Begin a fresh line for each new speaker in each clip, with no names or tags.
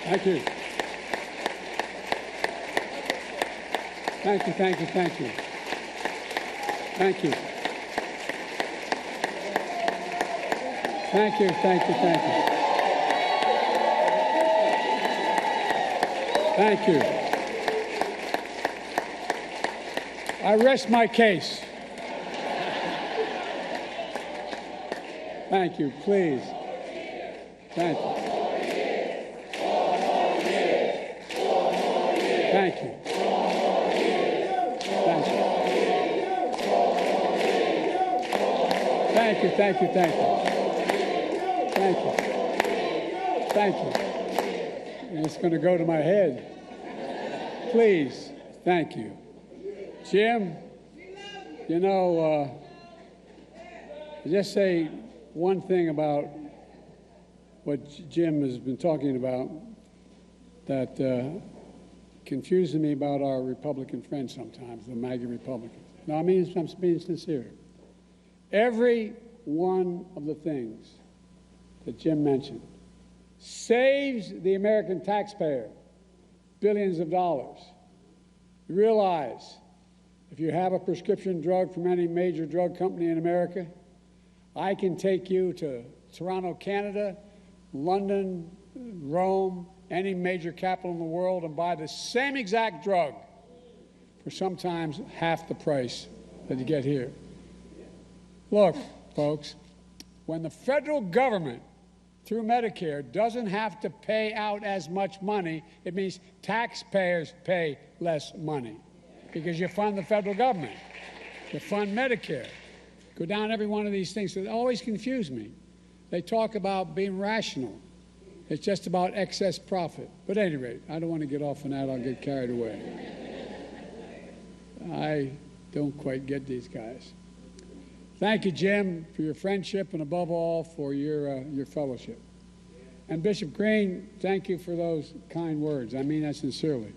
Thank you. Thank you, thank you, thank you. Thank you. Thank you, thank you, thank you. Thank you. I rest my case. Thank you, please. Thank you. Thank you. Thank you. Thank you, thank you, thank you. Thank you. Thank you. And it's going to go to my head. Please, thank you. Jim, you know, just say one thing about what Jim has been talking about that confuses me about our Republican friends sometimes, the MAGA Republicans. No, I mean, I'm being sincere. Every one of the things that Jim mentioned saves the American taxpayer billions of dollars. You realize if you have a prescription drug from any major drug company in America, I can take you to Toronto, Canada, London, Rome, any major capital in the world and buy the same exact drug for sometimes half the price that you get here. Look, folks, when the federal government through Medicare doesn't have to pay out as much money, it means taxpayers pay less money because you fund the federal government. You fund Medicare. Go down every one of these things. So they always confuse me. They talk about being rational. It's just about excess profit. But at any rate, I don't want to get off on that. I'll get carried away. I don't quite get these guys. Thank you, Jim, for your friendship and above all for your fellowship. And Bishop Green, thank you for those kind words. I mean that sincerely.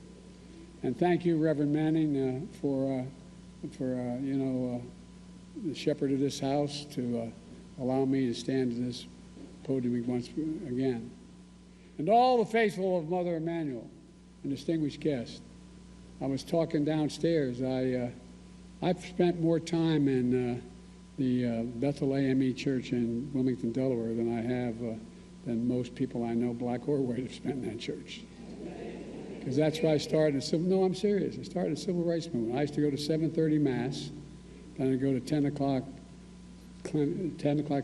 And thank you, Reverend Manning, for the shepherd of this house to allow me to stand at this podium once again. And all the faithful of Mother Emanuel and distinguished guests. I was talking downstairs. I've spent more time in the Bethel AME Church in Wilmington, Delaware than I have than most people I know, black or white, have spent in that church. Because that's where I started. No, I'm serious. I started the Civil Rights Movement. I used to go to 7:30 Mass, then I'd go to 10 o'clock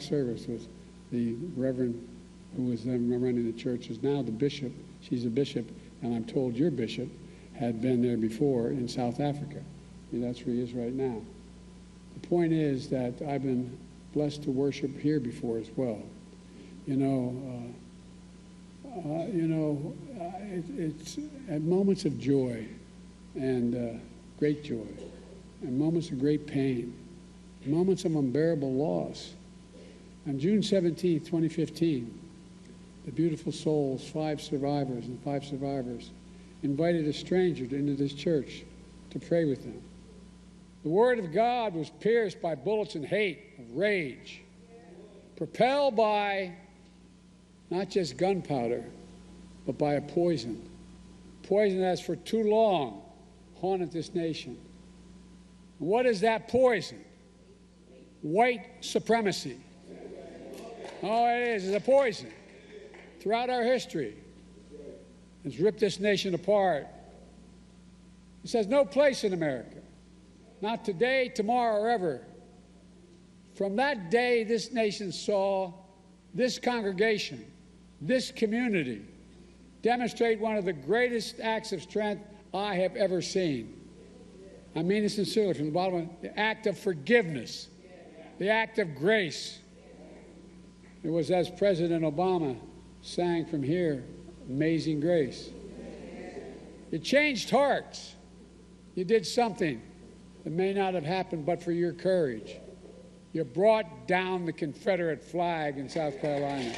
service with the Reverend who was then running the church, is now the bishop. She's a bishop, and I'm told your bishop had been there before in South Africa. That's where he is right now. The point is that I've been blessed to worship here before as well. It's at moments of joy and great joy, and moments of great pain, moments of unbearable loss. On June 17, 2015, the beautiful souls, five survivors, invited a stranger into this church to pray with them. The word of God was pierced by bullets of hate, of rage, propelled by not just gunpowder, but by a poison that has for too long haunted this nation. What is that poison? White supremacy. Oh, it is. It's a poison. Throughout our history, it's ripped this nation apart. It says no place in America. Not today, tomorrow, or ever. From that day, this nation saw this congregation, this community, demonstrate one of the greatest acts of strength I have ever seen. I mean it sincerely from the bottom of the act of forgiveness, the act of grace. It was as President Obama sang from here, Amazing Grace. You changed hearts. You did something that may not have happened but for your courage. You brought down the Confederate flag in South Carolina.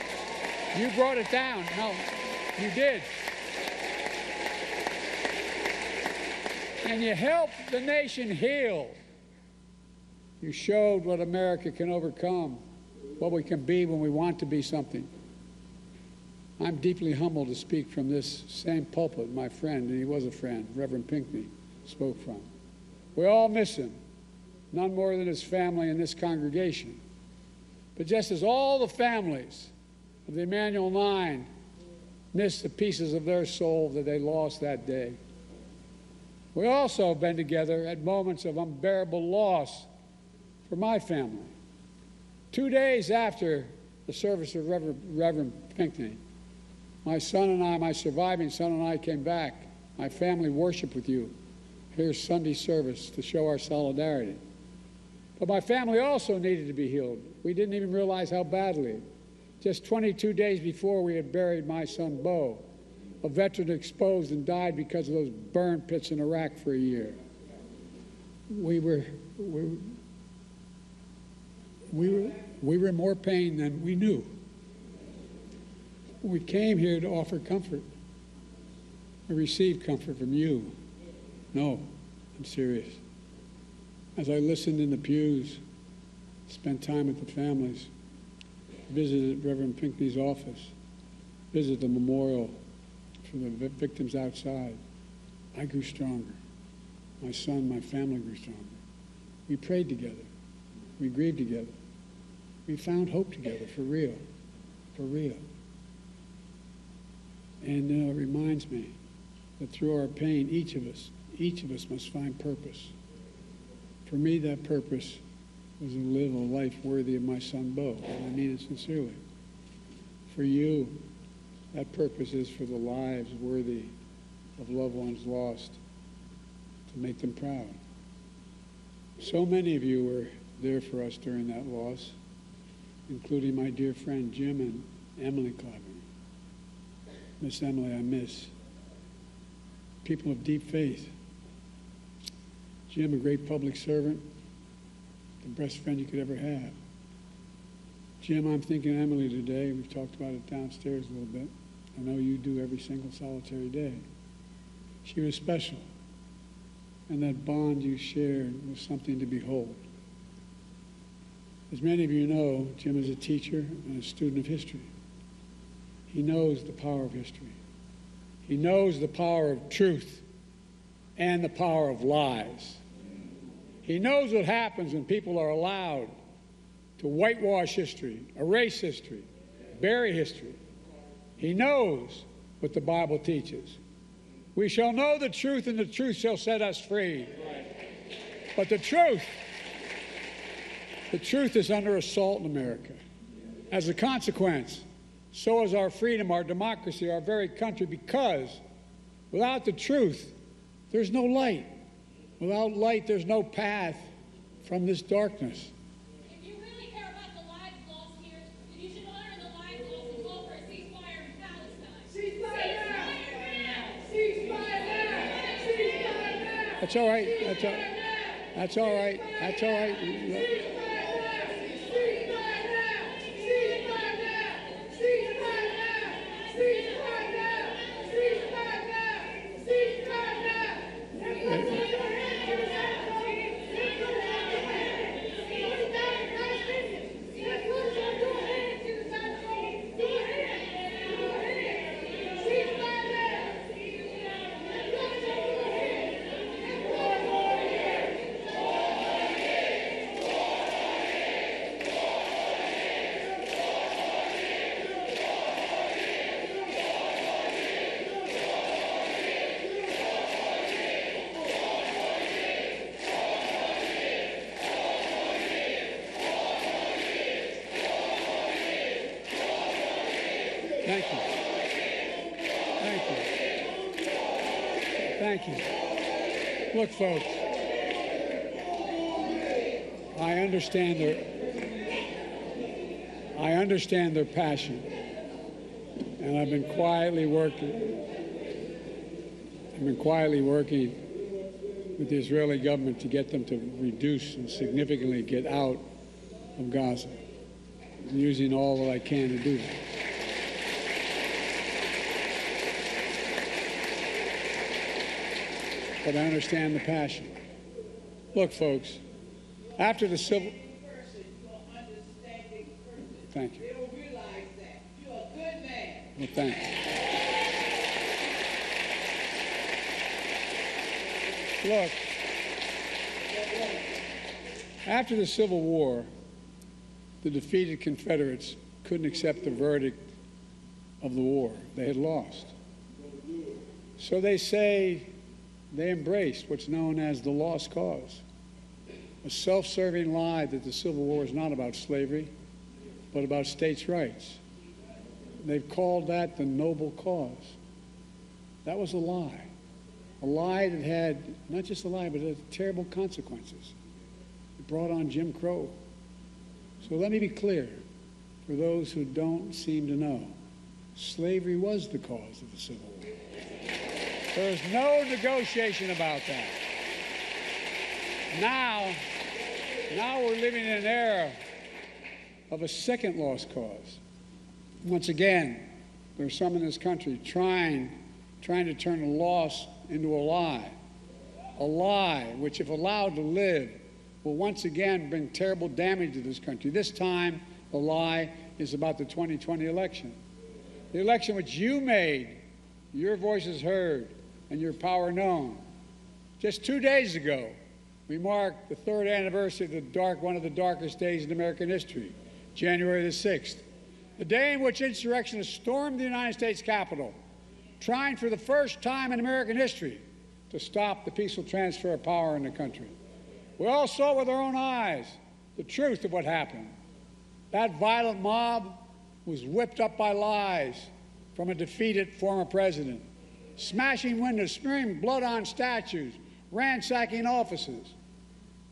You brought it down. No, you did. And you helped the nation heal. You showed what America can overcome, what we can be when we want to be something. I'm deeply humbled to speak from this same pulpit my friend, and he was a friend, Reverend Pinckney, spoke from. We all miss him, none more than his family and this congregation. But just as all the families of the Emanuel 9 miss the pieces of their soul that they lost that day, we also have been together at moments of unbearable loss for my family. 2 days after the service of Reverend Pinckney, my son and I, my surviving son and I came back. My family worshiped with you. Here's Sunday service to show our solidarity. But my family also needed to be healed. We didn't even realize how badly. Just 22 days before, we had buried my son, Bo, a veteran exposed and died because of those burn pits in Iraq for a year. We were in more pain than we knew. We came here to offer comfort. We received comfort from you. No, I'm serious. As I listened in the pews, spent time with the families, visited Reverend Pinckney's office, visited the memorial for the victims outside, I grew stronger. My son, my family grew stronger. We prayed together. We grieved together. We found hope together, for real, for real. And it reminds me that through our pain, each of us must find purpose. For me, that purpose was to live a life worthy of my son, Bo, and I mean it sincerely. For you, that purpose is for the lives worthy of loved ones lost, to make them proud. So many of you were there for us during that loss, including my dear friend Jim and Emily Clyburn. Miss Emily, I miss. People of deep faith. Jim, a great public servant, the best friend you could ever have. Jim, I'm thinking of Emily today. We've talked about it downstairs a little bit. I know you do every single solitary day. She was special, and that bond you shared was something to behold. As many of you know, Jim is a teacher and a student of history. He knows the power of history. He knows the power of truth and the power of lies. He knows what happens when people are allowed to whitewash history, erase history, bury history. He knows what the Bible teaches. We shall know the truth, and the truth shall set us free. But the truth is under assault in America. As a consequence, so is our freedom, our democracy, our very country, because without the truth, there's no light. Without light, there's no path from this darkness.
If you really care about the lives lost here, then you should honor the lives lost and call for a ceasefire in Palestine. Ceasefire now! Ceasefire now! Ceasefire now!
That's all right. That's all right. That's all right. That's all right. Thank you. Thank you. Thank you. Look, folks, I understand their passion, and I've been quietly working with the Israeli government to get them to reduce and significantly get out of Gaza. I'm using all that I can to do that. But I understand the passion. Look, folks, after the civil... Thank you.
They don't realize that. You're a good man.
Well, thanks. Look, after the Civil War, the defeated Confederates couldn't accept the verdict of the war. They had lost. So they say they embraced what's known as the lost cause, a self-serving lie that the Civil War is not about slavery, but about states' rights. They've called that the noble cause. That was a lie that had, not just a lie, but it had terrible consequences. It brought on Jim Crow. So let me be clear, for those who don't seem to know, slavery was the cause of the Civil War. There's no negotiation about that. Now we're living in an era of a second lost cause. Once again, there's some in this country trying to turn a loss into a lie which, if allowed to live, will once again bring terrible damage to this country. This time, the lie is about the 2020 election. The election which you made, your voices heard, and your power known. Just 2 days ago, we marked the 3rd anniversary of one of the darkest days in American history, January the 6th, the day in which insurrectionists stormed the United States Capitol, trying for the first time in American history to stop the peaceful transfer of power in the country. We all saw with our own eyes the truth of what happened. That violent mob was whipped up by lies from a defeated former president, smashing windows, smearing blood on statues, ransacking offices.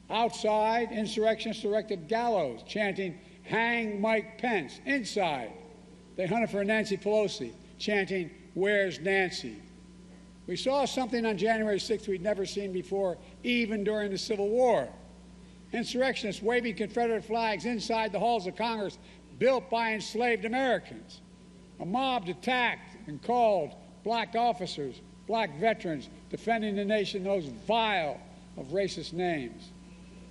Outside, insurrectionists erected gallows, chanting, "Hang Mike Pence." Inside, they hunted for Nancy Pelosi, chanting, "Where's Nancy?" We saw something on January 6th we'd never seen before, even during the Civil War. Insurrectionists waving Confederate flags inside the halls of Congress built by enslaved Americans. A mob attacked and called black officers, black veterans, defending the nation, those vile of racist names.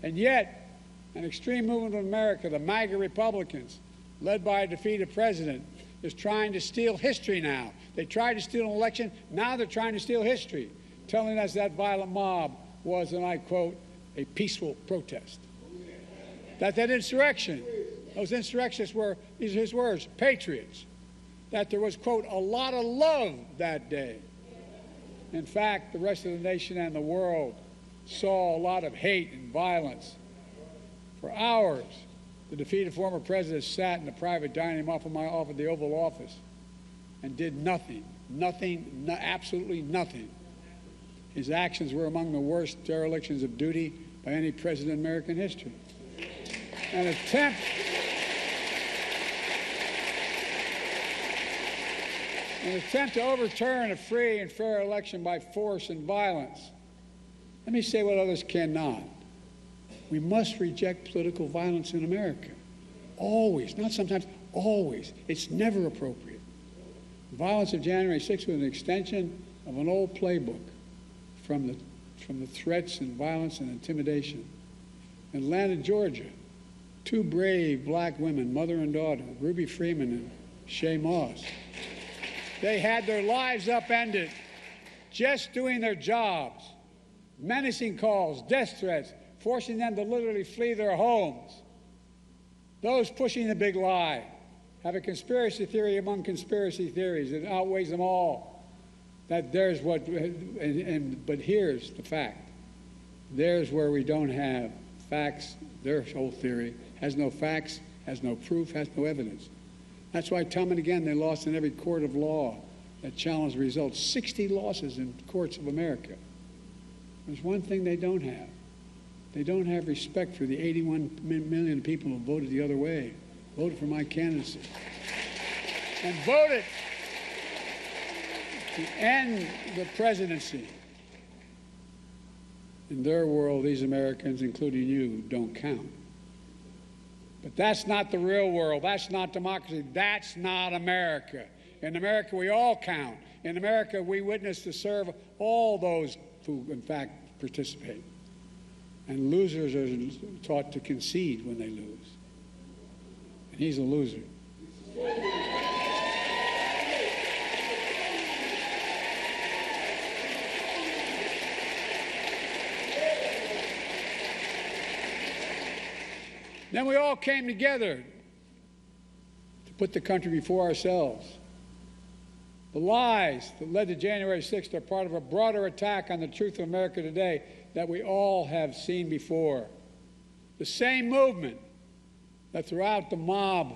And yet, an extreme movement of America, the MAGA Republicans, led by a defeated president, is trying to steal history now. They tried to steal an election, now they're trying to steal history, telling us that violent mob was, and I quote, a peaceful protest. That insurrection, those insurrectionists were, these are his words, patriots. That there was, quote, a lot of love that day. In fact, the rest of the nation and the world saw a lot of hate and violence. For hours, the defeated former president sat in the private dining room off of the Oval Office and did nothing, absolutely nothing. His actions were among the worst derelictions of duty by any president in American history. An attempt to overturn a free and fair election by force and violence. Let me say what others cannot. We must reject political violence in America. Always, not sometimes, always. It's never appropriate. The violence of January 6th was an extension of an old playbook from the threats and violence and intimidation. In Atlanta, Georgia, 2 brave black women, mother and daughter, Ruby Freeman and Shay Moss, they had their lives upended just doing their jobs. Menacing calls, death threats, forcing them to literally flee their homes. Those pushing the big lie have a conspiracy theory among conspiracy theories that outweighs them all. That there's what, but here's the fact. There's where we don't have facts. Their whole theory has no facts, has no proof, has no evidence. That's why time and again they lost in every court of law that challenged the results. 60 losses in courts of America. There's one thing they don't have. They don't have respect for the 81 million people who voted the other way, voted for my candidacy, and voted to end the presidency. In their world, these Americans, including you, don't count. But that's not the real world. That's not democracy. That's not America. In America, we all count. In America, we witness to serve all those who, in fact, participate. And losers are taught to concede when they lose. And he's a loser. Then we all came together to put the country before ourselves. The lies that led to January 6th are part of a broader attack on the truth of America today that we all have seen before. The same movement that throughout the mob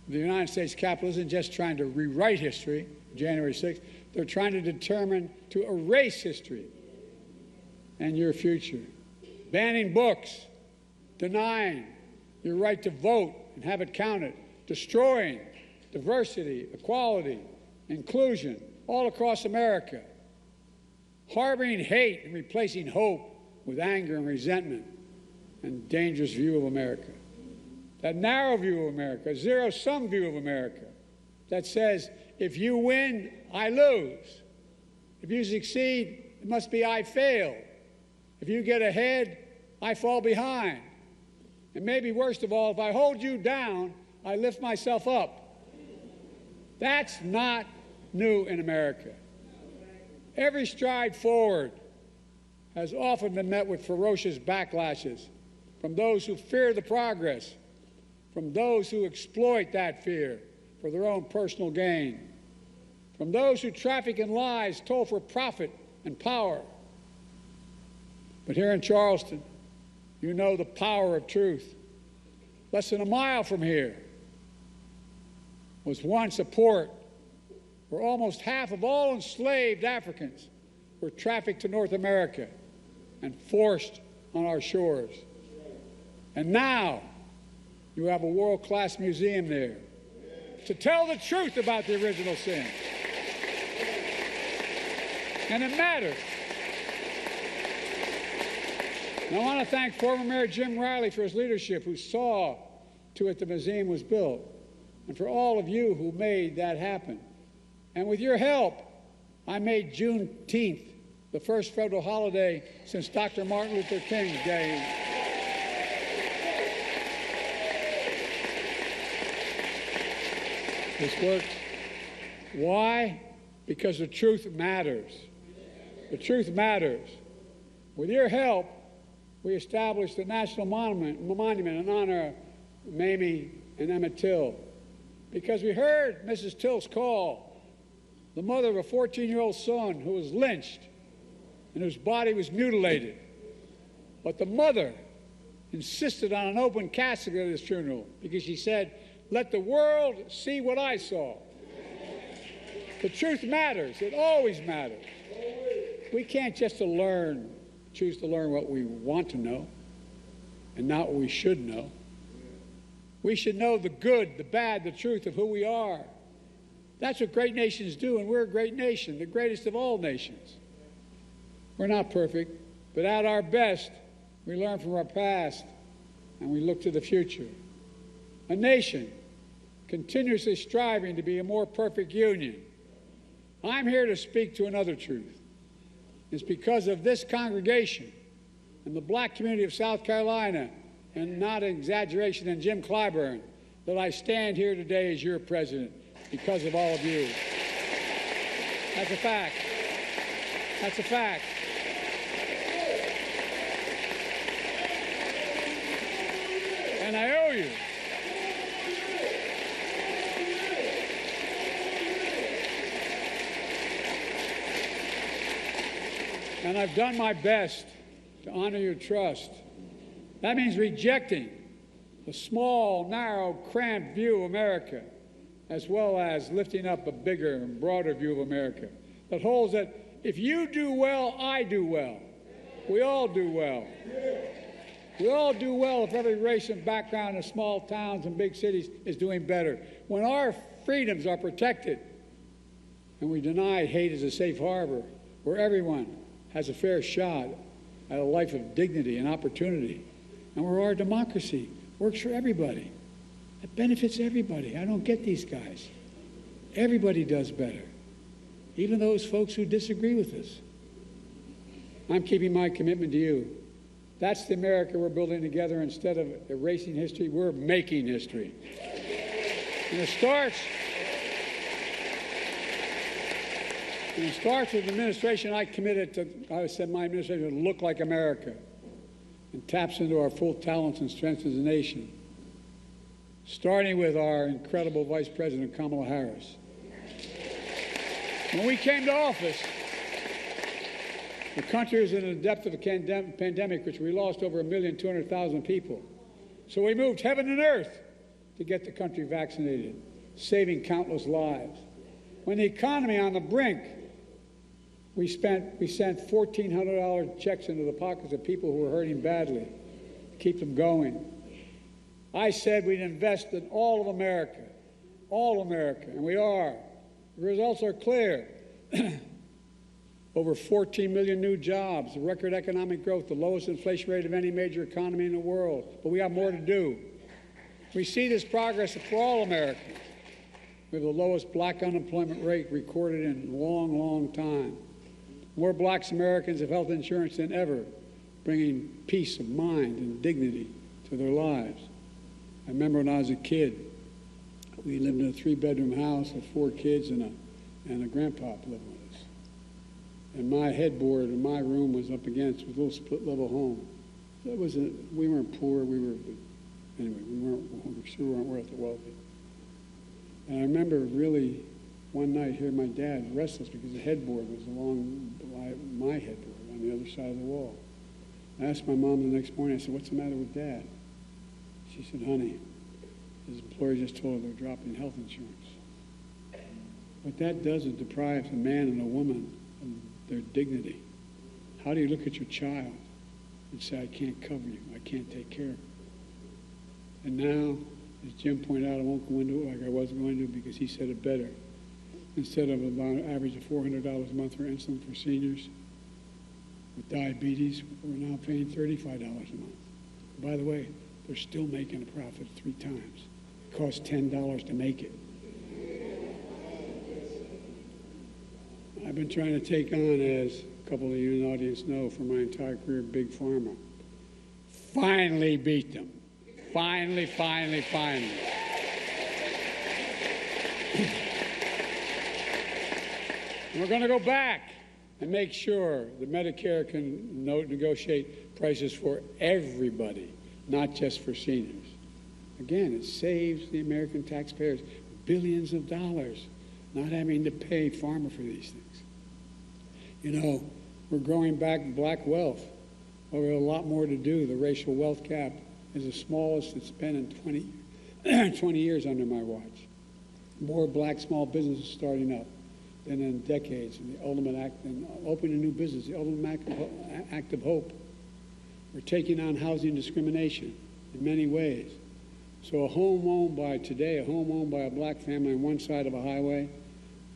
of the United States Capitol isn't just trying to rewrite history, January 6th, they're trying to determine to erase history and your future. Banning books, denying your right to vote and have it counted, destroying diversity, equality, inclusion all across America, harboring hate and replacing hope with anger and resentment and dangerous view of America. That narrow view of America, zero-sum view of America that says, if you win, I lose. If you succeed, it must be I failed. If you get ahead, I fall behind. And maybe worst of all, if I hold you down, I lift myself up. That's not new in America. Every stride forward has often been met with ferocious backlashes from those who fear the progress, from those who exploit that fear for their own personal gain, from those who traffic in lies told for profit and power. But here in Charleston, you know the power of truth. Less than a mile from here was once a port where almost half of all enslaved Africans were trafficked to North America and forced on our shores. And now you have a world-class museum there to tell the truth about the original sin. And it matters. And I want to thank former Mayor Jim Riley for his leadership, who saw to it the museum was built, and for all of you who made that happen. And with your help, I made Juneteenth the first federal holiday since Dr. Martin Luther King's day. This worked. Why? Because the truth matters. The truth matters. With your help, we established a national monument in honor of Mamie and Emmett Till, because we heard Mrs. Till's call, the mother of a 14-year-old son who was lynched and whose body was mutilated. But the mother insisted on an open casket at his funeral because she said, "Let the world see what I saw." The truth matters. It always matters. We can't just choose to learn what we want to know and not what we should know. We should know the good, the bad, the truth of who we are. That's what great nations do, and we're a great nation, the greatest of all nations. We're not perfect, but at our best, we learn from our past and we look to the future. A nation continuously striving to be a more perfect union. I'm here to speak to another truth. It's because of this congregation and the black community of South Carolina, and not an exaggeration, and Jim Clyburn, that I stand here today as your president, because of all of you. That's a fact. That's a fact. And I owe you. And I've done my best to honor your trust. That means rejecting the small, narrow, cramped view of America, as well as lifting up a bigger and broader view of America that holds that if you do well, I do well. We all do well. We all do well if every race and background in small towns and big cities is doing better. When our freedoms are protected and we deny hate as a safe harbor where everyone has a fair shot at a life of dignity and opportunity, and where our democracy works for everybody. It benefits everybody. I don't get these guys. Everybody does better, even those folks who disagree with us. I'm keeping my commitment to you. That's the America we're building together. Instead of erasing history, we're making history. And it starts with the administration I committed to. I said my administration would look like America. and taps into our full talents and strengths as a nation, starting with our incredible Vice President, Kamala Harris. When we came to office, the country was in the depth of a pandemic, which we lost over 1,200,000 people. So we moved heaven and earth to get the country vaccinated, saving countless lives. When the economy on the brink, we sent $1,400 checks into the pockets of people who were hurting badly to keep them going. I said we'd invest in all of America, and we are. The results are clear. Over 14 million new jobs, record economic growth, the lowest inflation rate of any major economy in the world. But we have more to do. We see this progress for all Americans. We have the lowest black unemployment rate recorded in a long, long time. More black Americans have health insurance than ever, bringing peace of mind and dignity to their lives. I remember when I was a kid, we lived in a 3-bedroom house with 4 kids and a grandpa living with us. And my headboard in my room was up against a little split-level home. So we weren't poor. We sure weren't worth the wealthy. And I remember really one night hearing my dad restless because the headboard was along my headboard on the other side of the wall. I asked my mom the next morning, I said, "What's the matter with Dad?" She said, "Honey, his employer just told her they're dropping health insurance." What that does is deprives a man and a woman of their dignity. How do you look at your child and say, "I can't cover you, I can't take care of you"? And now, as Jim pointed out, I won't go into it like I was going to because he said it better. Instead of about an average of $400 a month for insulin for seniors with diabetes, we're now paying $35 a month. By the way, they're still making a profit 3 times. It costs $10 to make it. I've been trying to take on, as a couple of you in the audience know, for my entire career, Big Pharma. Finally beat them. Finally. And we're going to go back and make sure that Medicare can negotiate prices for everybody, not just for seniors. Again, it saves the American taxpayers billions of dollars not having to pay pharma for these things. You know, we're growing back black wealth, but we have a lot more to do. The racial wealth gap is the smallest it's been in 20 years under my watch. More black small businesses starting up than in decades, and the ultimate act in opening a new business, the ultimate act of hope. We're taking on housing discrimination in many ways. So a home owned by a black family on one side of a highway,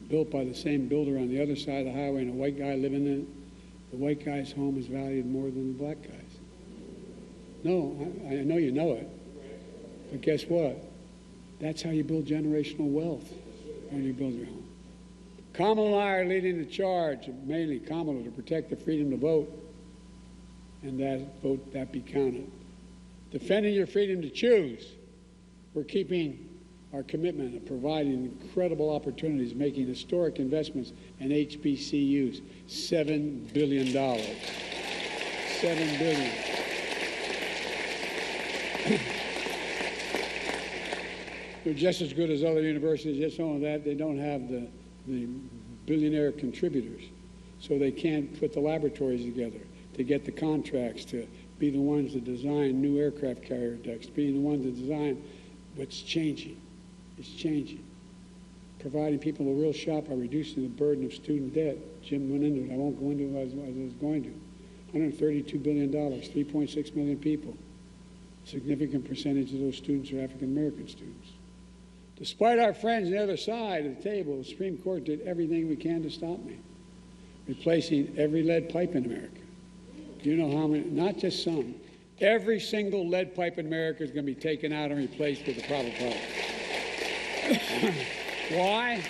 built by the same builder on the other side of the highway, and a white guy living in it, the white guy's home is valued more than the black guy's. No, I know you know it, but guess what? That's how you build generational wealth when you build your home. Kamala and I are leading the charge, mainly Kamala, to protect the freedom to vote, and that vote that be counted. Defending your freedom to choose, we're keeping our commitment of providing incredible opportunities, making historic investments in HBCUs, $7 billion. $7 billion. They're just as good as other universities, just only that they don't have the billionaire contributors. So they can't put the laboratories together to get the contracts to be the ones that design new aircraft carrier decks, being the ones that design what's changing. It's changing. Providing people a real shot by reducing the burden of student debt. Jim went into it. I won't go into it as I was going to. $132 billion, 3.6 million people. A significant percentage of those students are African-American students. Despite our friends on the other side of the table, the Supreme Court did everything we can to stop me, replacing every lead pipe in America. Do you know how many? Not just some. Every single lead pipe in America is going to be taken out and replaced with the proper product. Why?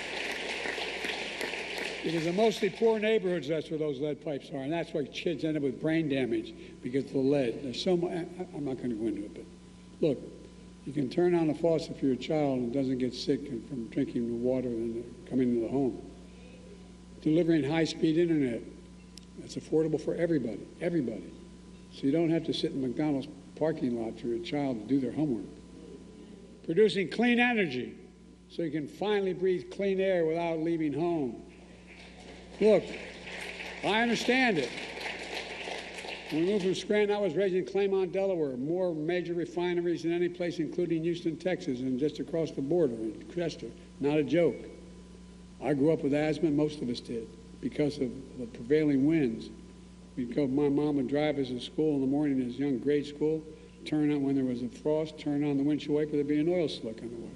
Because in mostly poor neighborhoods, that's where those lead pipes are, and that's why kids end up with brain damage because of the lead. There's so much. I'm not going to go into it, but look. You can turn on a faucet for your child and doesn't get sick from drinking the water and coming into the home. Delivering high-speed internet that's affordable for everybody, so you don't have to sit in McDonald's parking lot for your child to do their homework. Producing clean energy so you can finally breathe clean air without leaving home. Look, I understand it. When we moved from Scranton, I was raised in Claymont, Delaware. More major refineries than any place, including Houston, Texas, and just across the border in Chester. Not a joke. I grew up with asthma, most of us did, because of the prevailing winds. My mom would drive us to school in the morning as young grade school, turn on when there was a frost, turn on the windshield wiper, there'd be an oil slick on the way.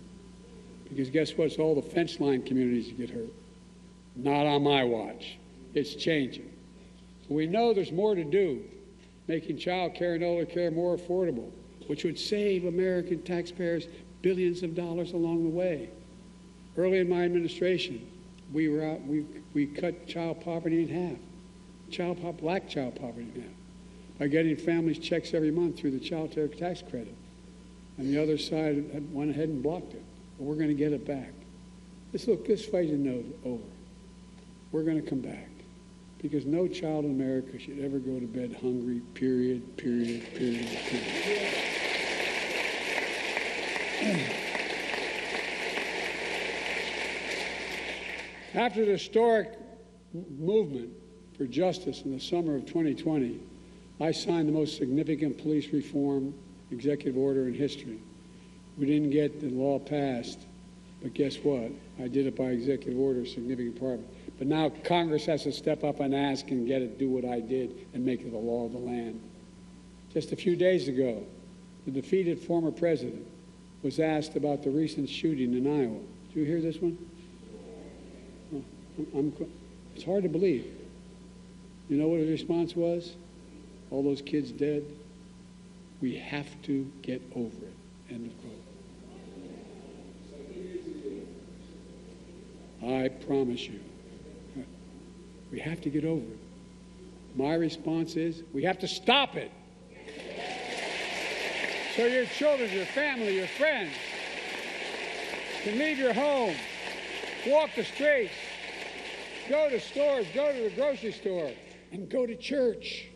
Because guess what? It's all the fence line communities that get hurt. Not on my watch. It's changing. We know there's more to do, making child care and elder care more affordable, which would save American taxpayers billions of dollars along the way. Early in my administration, we cut child poverty in half, black child poverty in half, by getting families checks every month through the child care tax credit. And the other side went ahead and blocked it. But we're going to get it back. This fight is over. We're going to come back. Because no child in America should ever go to bed hungry, period. After the historic movement for justice in the summer of 2020, I signed the most significant police reform executive order in history. We didn't get the law passed, but guess what? I did it by executive order, a significant part of it. But now Congress has to step up and ask and get it, do what I did, and make it the law of the land. Just a few days ago, the defeated former president was asked about the recent shooting in Iowa. Did you hear this one? It's hard to believe. You know what his response was? All those kids dead? We have to get over it. End of quote. I promise you, we have to get over it. My response is, we have to stop it. So your children, your family, your friends can leave your home, walk the streets, go to stores, go to the grocery store, and go to church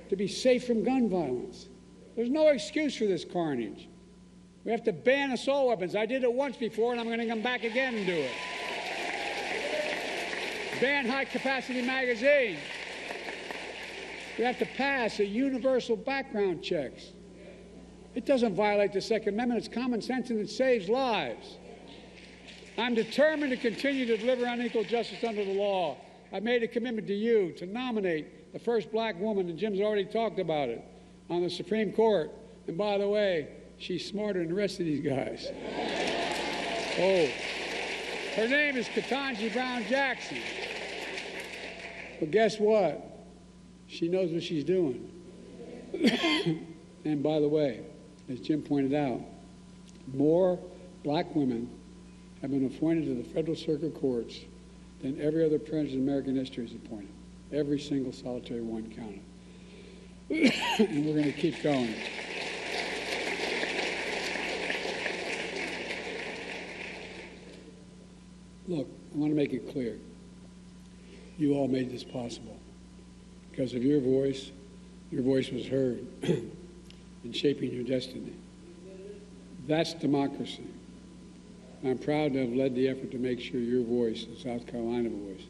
to be safe from gun violence. There's no excuse for this carnage. We have to ban assault weapons. I did it once before, and I'm going to come back again and do it. Ban high-capacity magazines. We have to pass a universal background checks. It doesn't violate the Second Amendment. It's common sense, and it saves lives. I'm determined to continue to deliver unequal justice under the law. I've made a commitment to you to nominate the first black woman, and Jim's already talked about it, on the Supreme Court. And by the way, she's smarter than the rest of these guys. Oh, her name is Ketanji Brown Jackson. But guess what? She knows what she's doing. And by the way, as Jim pointed out, more black women have been appointed to the federal circuit courts than every other president in American history is appointed. Every single solitary one counted. And we're going to keep going. Look, I want to make it clear. You all made this possible. Because of your voice was heard in shaping your destiny. That's democracy. I'm proud to have led the effort to make sure your voice, the South Carolina voice,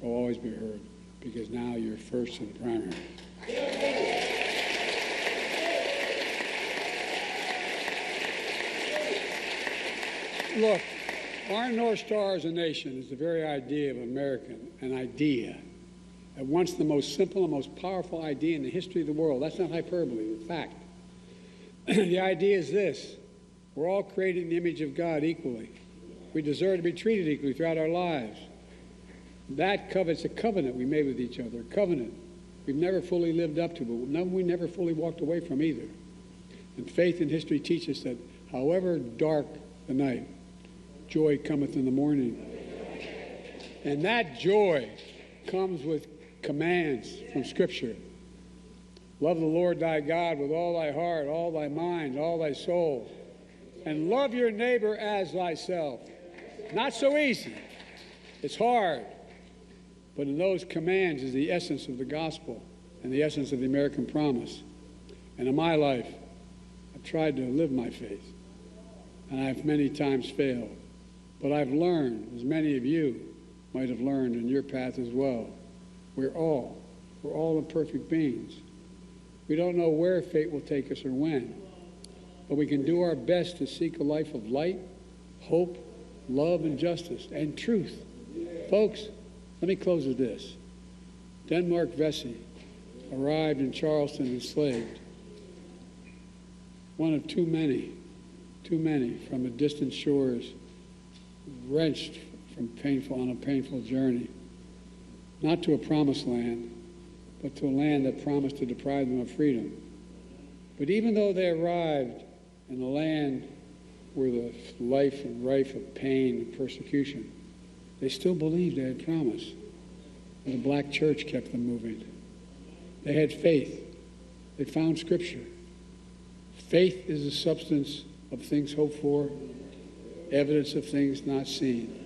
will always be heard, because now you're first in the primary. Look, our North Star as a nation is the very idea of American, an idea. At once the most simple and most powerful idea in the history of the world. That's not hyperbole, it's fact. The idea is this: we're all created in the image of God equally. We deserve to be treated equally throughout our lives. That covet's a covenant we made with each other, a covenant we've never fully lived up to, but we never fully walked away from either. And faith and history teach us that however dark the night, joy cometh in the morning. And that joy comes with commands from Scripture. Love the Lord thy God with all thy heart, all thy mind, all thy soul. And love your neighbor as thyself. Not so easy. It's hard. But in those commands is the essence of the gospel. and the essence of the American promise. And in my life, I've tried to live my faith, and I've many times failed. But I've learned, as many of you might have learned in your path as well, we're all imperfect beings. We don't know where fate will take us or when, but we can do our best to seek a life of light, hope, love, and justice, and truth. Folks, let me close with this. Denmark Vesey arrived in Charleston enslaved, one of too many from the distant shores, wrenched on a painful journey, not to a promised land, but to a land that promised to deprive them of freedom. But even though they arrived in a land where the life and rife of pain and persecution, they still believed they had promise. And the black church kept them moving. They had faith. They found Scripture. Faith is the substance of things hoped for, evidence of things not seen.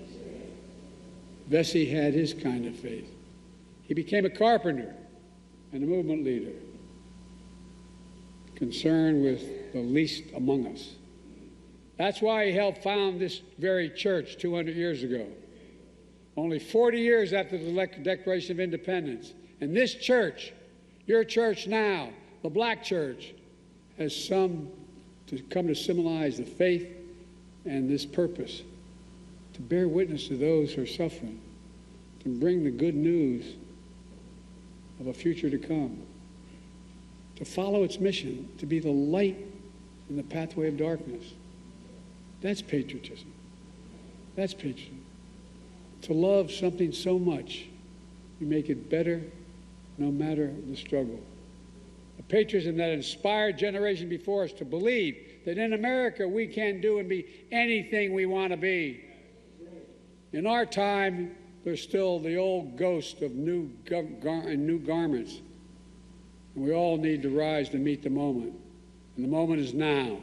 Vesey had his kind of faith. He became a carpenter and a movement leader, concerned with the least among us. That's why he helped found this very church 200 years ago, only 40 years after the Declaration of Independence. And this church, your church now, the black church, has come to symbolize the faith and this purpose, to bear witness to those who are suffering, to bring the good news of a future to come, to follow its mission, to be the light in the pathway of darkness. That's patriotism. That's patriotism. To love something so much, you make it better no matter the struggle. A patriotism that inspired generations before us to believe that in America we can do and be anything we want to be. In our time, there's still the old ghost of new garments. And we all need to rise to meet the moment. And the moment is now.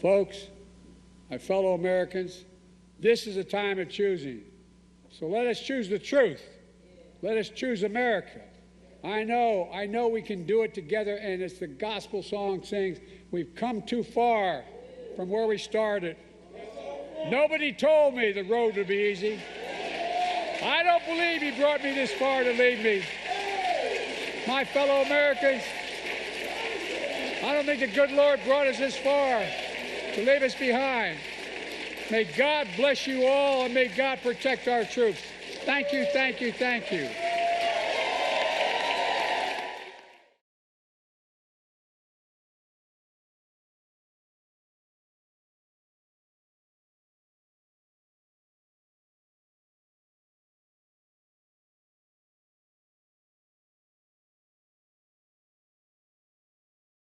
Folks, my fellow Americans, this is a time of choosing. So let us choose the truth. Let us choose America. I know we can do it together, and as the gospel song sings, we've come too far from where we started. Nobody told me the road would be easy. I don't believe he brought me this far to leave me. My fellow Americans, I don't think the good Lord brought us this far to leave us behind. May God bless you all, and may God protect our troops. Thank you, thank you, thank you.